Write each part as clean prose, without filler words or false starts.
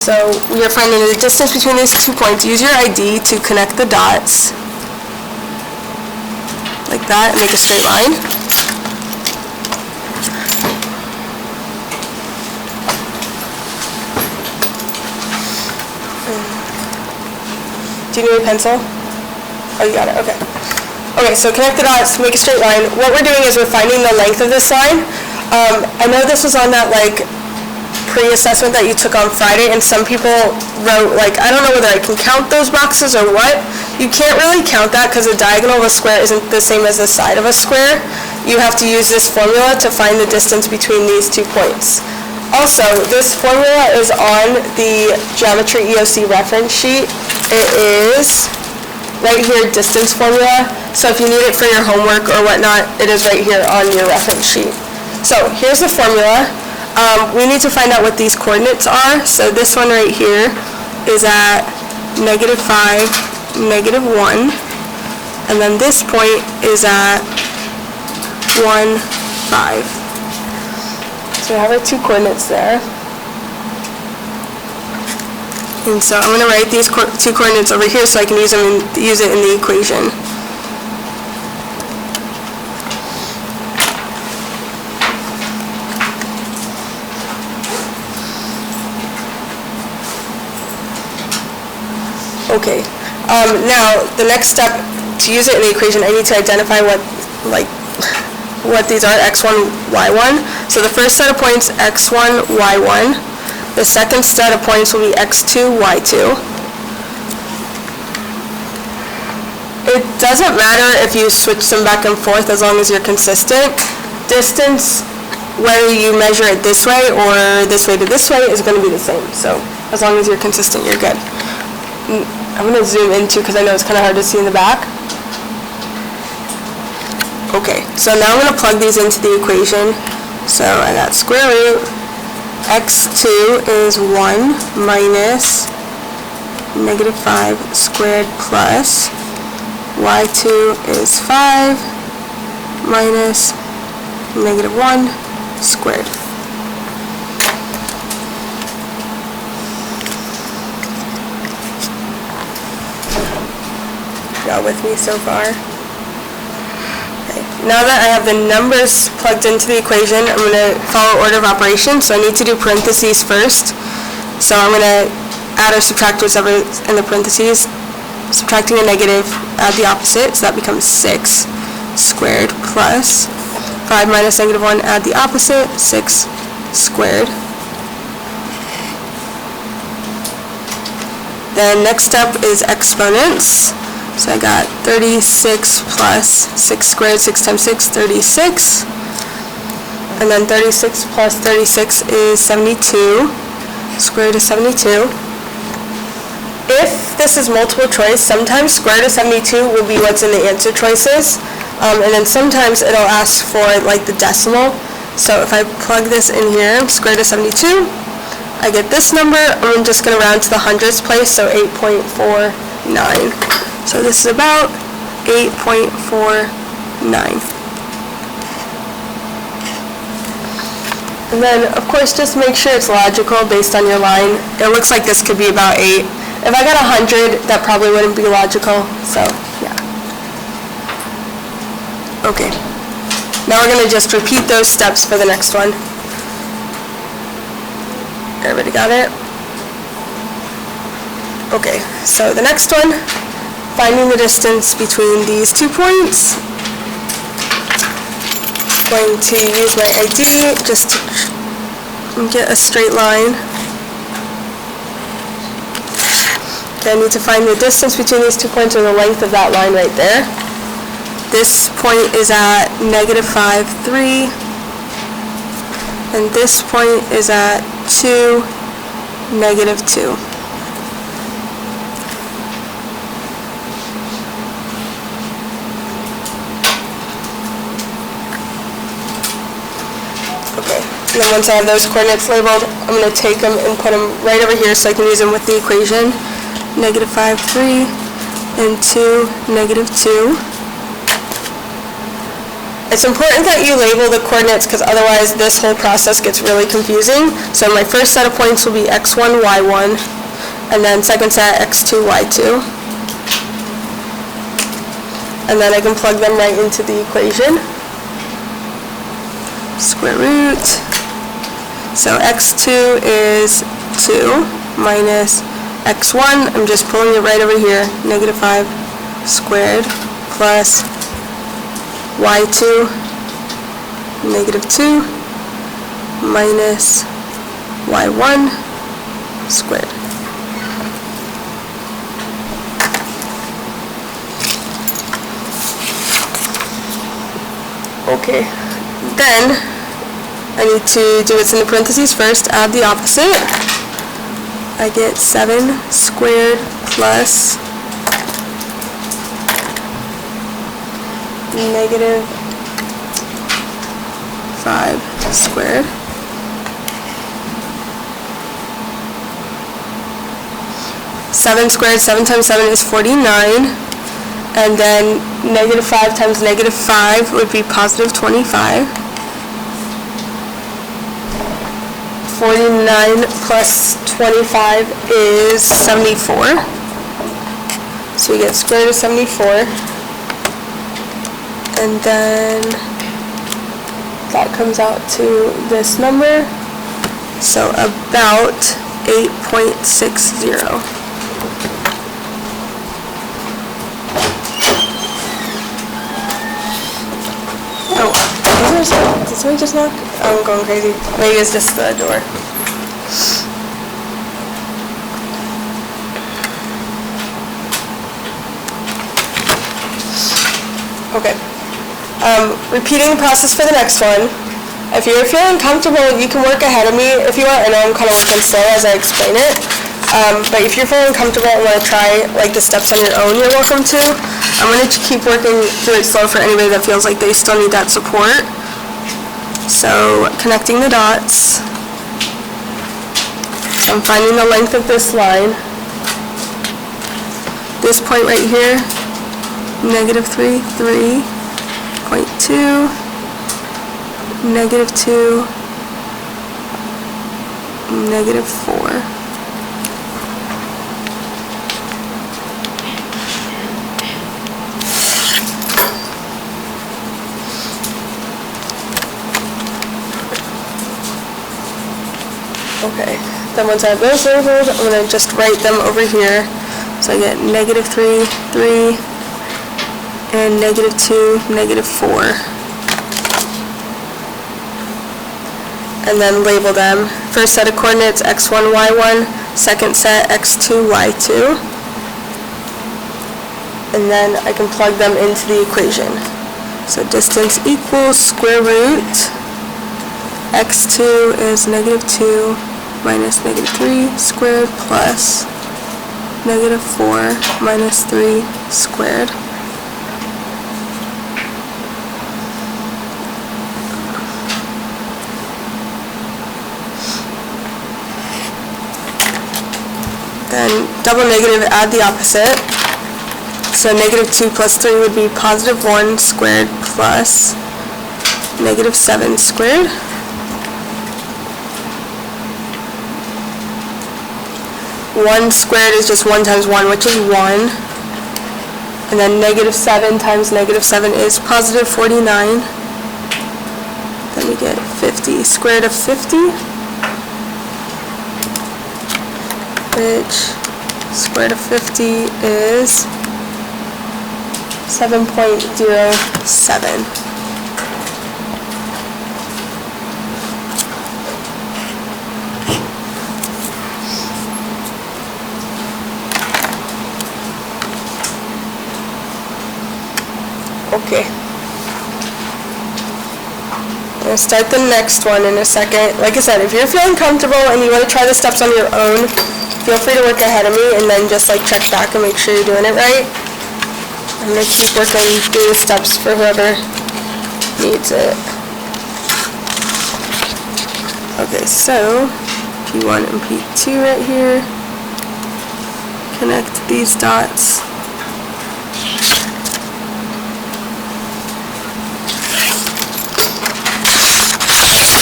So we are finding the distance between these 2 points. Use your ID to connect the dots, like that, and make a straight line. Do you need a pencil? Oh, you got it, okay. Okay, so connect the dots, make a straight line. What we're doing is we're finding the length of this line. I know this was on that pre-assessment that you took on Friday, and some people wrote, I don't know whether I can count those boxes or what. You can't really count that because the diagonal of a square isn't the same as the side of a square. You have to use this formula to find the distance between these 2 points. Also, this formula is on the Geometry EOC reference sheet. It is right here, distance formula. So if you need it for your homework or whatnot, it is right here on your reference sheet. So here's the formula. We need to find out what these coordinates are. So this one right here is at -5, -1. And then this point is at 1, 5. So we have our 2 coordinates there. And so I'm going to write these 2 coordinates over here so I can use it in the equation. Okay. Now the next step to use it in the equation, I need to identify what these are, x1, y1. So the first set of points, x1, y1. The second set of points will be x2, y2. It doesn't matter if you switch them back and forth as long as you're consistent. Distance, whether you measure it this way or this way to this way, is going to be the same. So as long as you're consistent, you're good. I'm going to zoom in too because I know it's kind of hard to see in the back. Okay, so now I'm going to plug these into the equation. So I got square root. x2 is 1 minus -5 squared plus y2 is 5 minus -1 squared. Y'all with me so far? Now that I have the numbers plugged into the equation, I'm going to follow order of operations. So I need to do parentheses first. So I'm going to add or subtract whatever in the parentheses. Subtracting a negative, add the opposite. So that becomes 6 squared plus 5 minus -1, add the opposite, 6 squared. Then next step is exponents. So I got 36 plus 6 squared, 6 times 6, 36. And then 36 plus 36 is 72. Square root of 72. If this is multiple choice, sometimes square root of 72 will be what's in the answer choices. And then sometimes it'll ask for the decimal. So if I plug this in here, square root of 72, I get this number. I'm just going to round to the hundredths place, so 8.49. So this is about 8.49. And then, of course, just make sure it's logical based on your line. It looks like this could be about 8. If I got 100, that probably wouldn't be logical. So, yeah. Okay. Now we're going to just repeat those steps for the next one. Everybody got it? Okay, so the next one. Finding the distance between these 2 points. I'm going to use my ID just to get a straight line. Okay, I need to find the distance between these 2 points, or the length of that line right there. This point is at -5, 3. And this point is at 2, -2. And then once I have those coordinates labeled, I'm going to take them and put them right over here so I can use them with the equation. -5, 3, and 2, -2. It's important that you label the coordinates because otherwise this whole process gets really confusing. So my first set of points will be x1, y1, and then second set x2, y2. And then I can plug them right into the equation. Square root. So x2 is 2 minus x1, I'm just pulling it right over here, negative 5 squared plus y2, negative 2 minus y1 squared. Okay, then I need to do what's in the parentheses first, add the opposite. I get 7 squared plus negative 5 squared. Seven squared, 7 times 7 is 49. And then negative 5 times negative 5 would be positive 25. 49 plus 25 is 74. So we get square root of 74. And then that comes out to this number. So about 8.60. Did somebody just knock? I'm going crazy. Maybe it's just the door. Okay. Repeating the process for the next one. If you're feeling comfortable, you can work ahead of me if you want. I know I'm kind of working slow as I explain it. But if you're feeling comfortable and want to try like the steps on your own, you're welcome to. I'm going to keep working through it slow for anybody that feels like they still need that support. So connecting the dots. So I'm finding the length of this line. This point right here, negative 3, 3.2, negative 2, negative 4. Okay, then once I have those labeled, I'm going to just write them over here. So I get negative 3, 3, and negative 2, negative 4. And then label them. First set of coordinates, x1, y1. Second set, x2, y2. And then I can plug them into the equation. So distance equals square root. x2 is negative 2 minus negative 3 squared plus negative 4 minus 3 squared. Then double negative, add the opposite. So negative 2 plus 3 would be positive 1 squared plus negative 7 squared. 1 squared is just 1 times 1, which is 1. And then negative 7 times negative 7 is positive 49. Then we get 50. Square root of 50, which square root of 50 is 7.07. Okay. I'm going to start the next one in a second. Like I said, if you're feeling comfortable and you want to try the steps on your own, feel free to work ahead of me and then just like check back and make sure you're doing it right. I'm going to keep working through the steps for whoever needs it. Okay, so P1 and P2 right here. Connect these dots.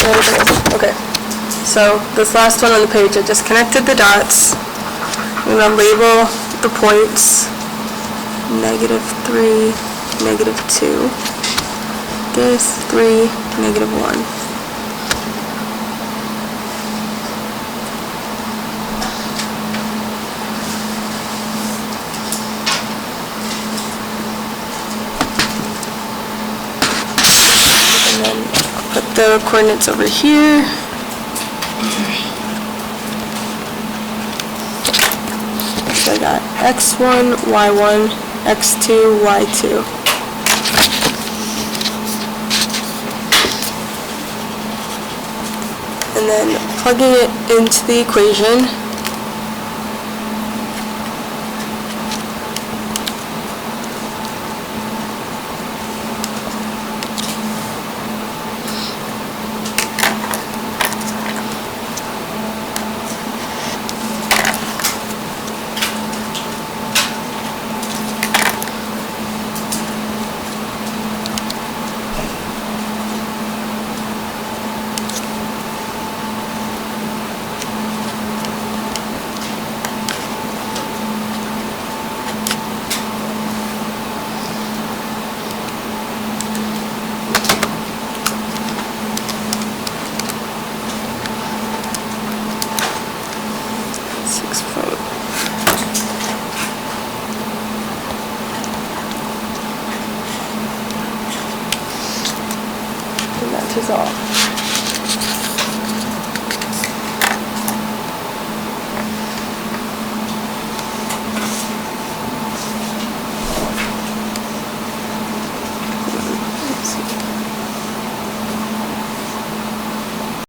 Okay, so this last one on the page, I just connected the dots. I'm going to label the points. -3, -2. This, 3, -1. And then I'll put the coordinates over here. So I got x1, y1, x2, y2. And then plugging it into the equation. Matches off.